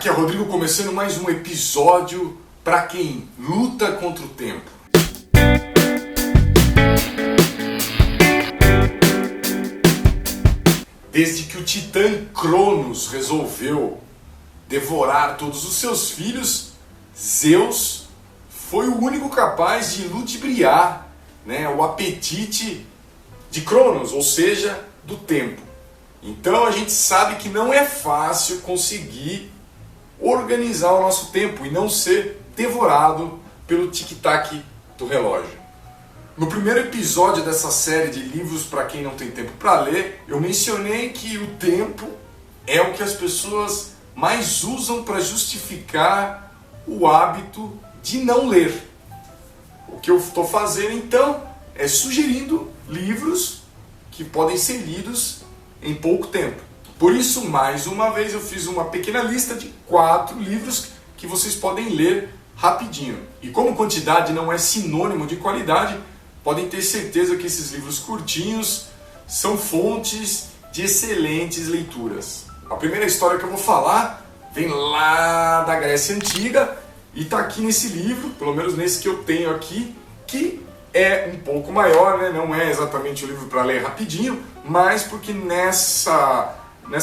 Aqui é Rodrigo começando mais um episódio para quem luta contra o tempo. Desde que o titã Cronos resolveu devorar todos os seus filhos, Zeus foi o único capaz de ludibriar, o apetite de Cronos, ou seja, do tempo. Então a gente sabe que não é fácil conseguir organizar o nosso tempo e não ser devorado pelo tic-tac do relógio. No primeiro episódio dessa série de livros para quem não tem tempo para ler, eu mencionei que o tempo é o que as pessoas mais usam para justificar o hábito de não ler. O que eu estou fazendo então é sugerindo livros que podem ser lidos em pouco tempo. Por isso, mais uma vez, eu fiz uma pequena lista de 4 livros que vocês podem ler rapidinho. E como quantidade não é sinônimo de qualidade, podem ter certeza que esses livros curtinhos são fontes de excelentes leituras. A primeira história que eu vou falar vem lá da Grécia Antiga e está aqui nesse livro, pelo menos nesse que eu tenho aqui, que é um pouco maior, não é exatamente o livro para ler rapidinho, mas porque nessa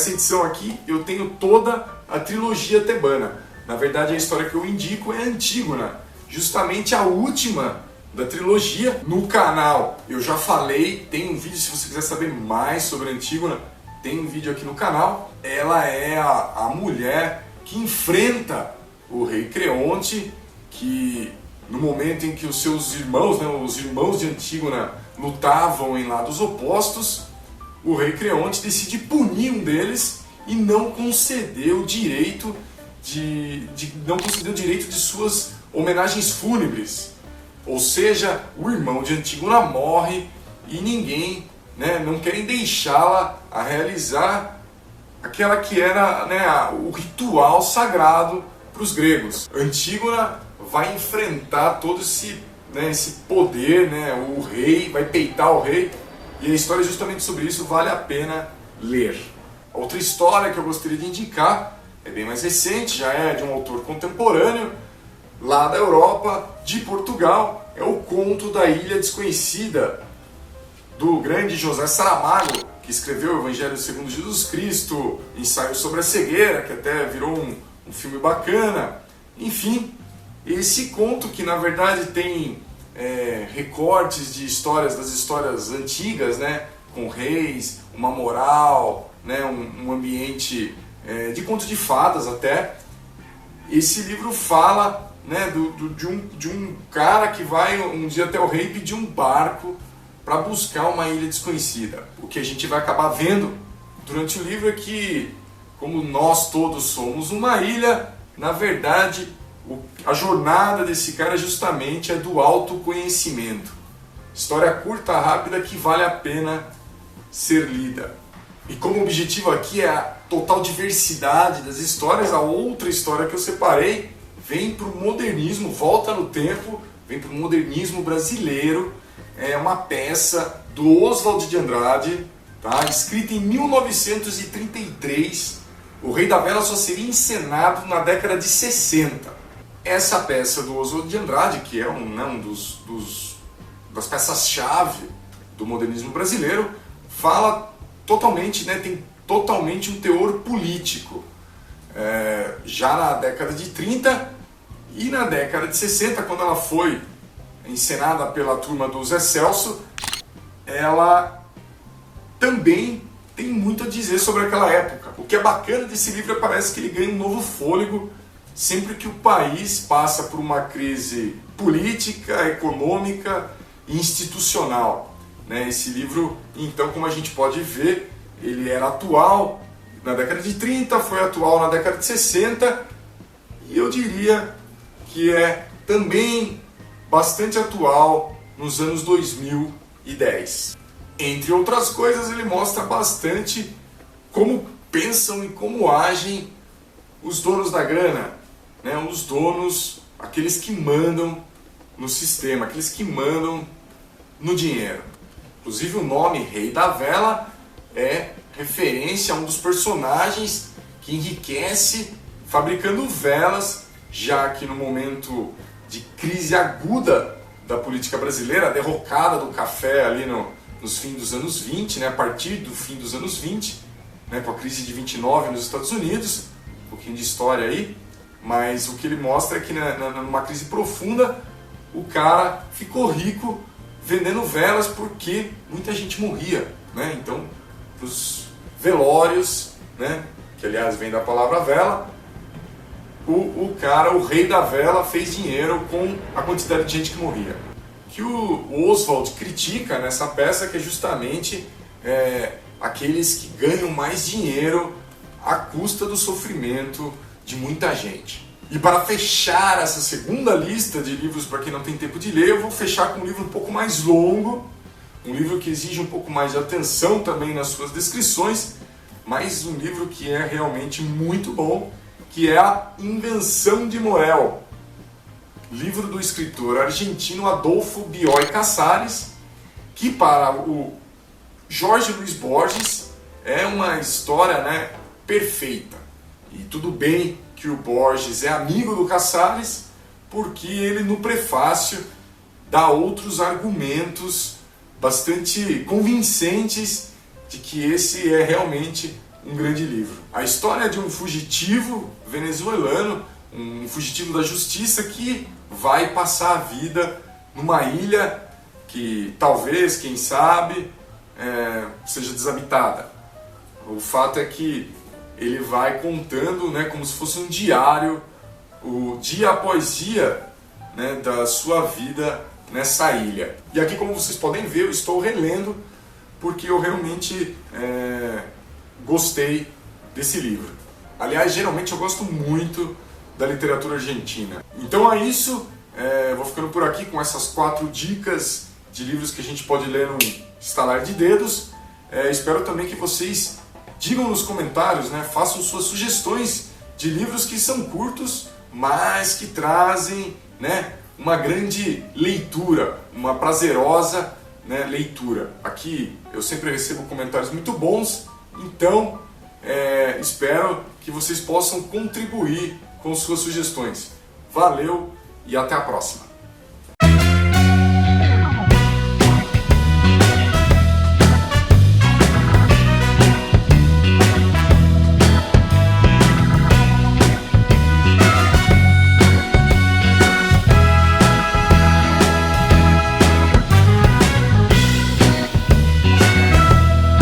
edição aqui eu tenho toda a trilogia tebana. Na verdade, a história que eu indico é Antígona, justamente a última da trilogia. No canal eu já falei, tem um vídeo, se você quiser saber mais sobre Antígona, tem um vídeo aqui no canal. Ela é a mulher que enfrenta o rei Creonte, que no momento em que os seus irmãos, os irmãos de Antígona, lutavam em lados opostos, o rei Creonte decide punir um deles e não conceder o direito de suas homenagens fúnebres. Ou seja, o irmão de Antígona morre e ninguém, não querem deixá-la a realizar aquela que era o ritual sagrado para os gregos. Antígona vai enfrentar todo esse poder, o rei, vai peitar o rei, e a história justamente sobre isso, vale a pena ler. Outra história que eu gostaria de indicar é bem mais recente, já é de um autor contemporâneo, lá da Europa, de Portugal, é o Conto da Ilha Desconhecida, do grande José Saramago, que escreveu o Evangelho segundo Jesus Cristo, Ensaio sobre a Cegueira, que até virou um filme bacana. Enfim, esse conto que na verdade tem recortes de histórias, das histórias antigas, com reis, uma moral, um ambiente de conto de fadas até. Esse livro fala de um cara que vai um dia até o rei pedir um barco para buscar uma ilha desconhecida. O que a gente vai acabar vendo durante o livro é que, como nós todos somos uma ilha, na verdade a jornada desse cara justamente é do autoconhecimento. História curta, rápida, que vale a pena ser lida. E como objetivo aqui é a total diversidade das histórias, a outra história que eu separei vem para o modernismo, volta no tempo, vem para o modernismo brasileiro. É uma peça do Oswald de Andrade, escrita em 1933. O Rei da Vela só seria encenado na década de 60. Essa peça do Oswald de Andrade, que é das peças-chave do modernismo brasileiro, fala totalmente, tem totalmente um teor político. Já na década de 30 e na década de 60, quando ela foi encenada pela turma do Zé Celso, ela também tem muito a dizer sobre aquela época. O que é bacana desse livro é que parece que ele ganha um novo fôlego sempre que o país passa por uma crise política, econômica e institucional. Esse livro, então, como a gente pode ver, ele era atual na década de 30, foi atual na década de 60, e eu diria que é também bastante atual nos anos 2010. Entre outras coisas, ele mostra bastante como pensam e como agem os donos da grana, os donos, aqueles que mandam no sistema, aqueles que mandam no dinheiro. Inclusive o nome Rei da Vela é referência a um dos personagens que enriquece fabricando velas, já que no momento de crise aguda da política brasileira, a derrocada do café ali nos fins dos anos 20, né, a partir do fim dos anos 20, né, com a crise de 29 nos Estados Unidos, um pouquinho de história aí, mas o que ele mostra é que numa crise profunda o cara ficou rico vendendo velas porque muita gente morria, né? Então, os velórios, né, que aliás vem da palavra vela, o rei da vela fez dinheiro com a quantidade de gente que morria. O que o Oswald critica nessa peça que é justamente aqueles que ganham mais dinheiro à custa do sofrimento de muita gente. E para fechar essa segunda lista de livros para quem não tem tempo de ler, eu vou fechar com um livro um pouco mais longo, um livro que exige um pouco mais de atenção também nas suas descrições, mas um livro que é realmente muito bom, que é A Invenção de Morel, livro do escritor argentino Adolfo Bioy Casares, que para o Jorge Luis Borges é uma história, né, perfeita. E tudo bem que o Borges é amigo do Casares, porque ele no prefácio dá outros argumentos bastante convincentes de que esse é realmente um grande livro. A história de um fugitivo venezuelano, um fugitivo da justiça que vai passar a vida numa ilha que talvez, quem sabe, seja desabitada. O fato é que ele vai contando, né, como se fosse um diário, o dia após dia, né, da sua vida nessa ilha. E aqui, como vocês podem ver, eu estou relendo porque eu realmente gostei desse livro. Aliás, geralmente eu gosto muito da literatura argentina. Então é isso, vou ficando por aqui com essas 4 dicas de livros que a gente pode ler num estalar de dedos. Espero também que vocês digam nos comentários, né, façam suas sugestões de livros que são curtos, mas que trazem, né, uma grande leitura, uma prazerosa, né, leitura. Aqui eu sempre recebo comentários muito bons, então espero que vocês possam contribuir com suas sugestões. Valeu e até a próxima!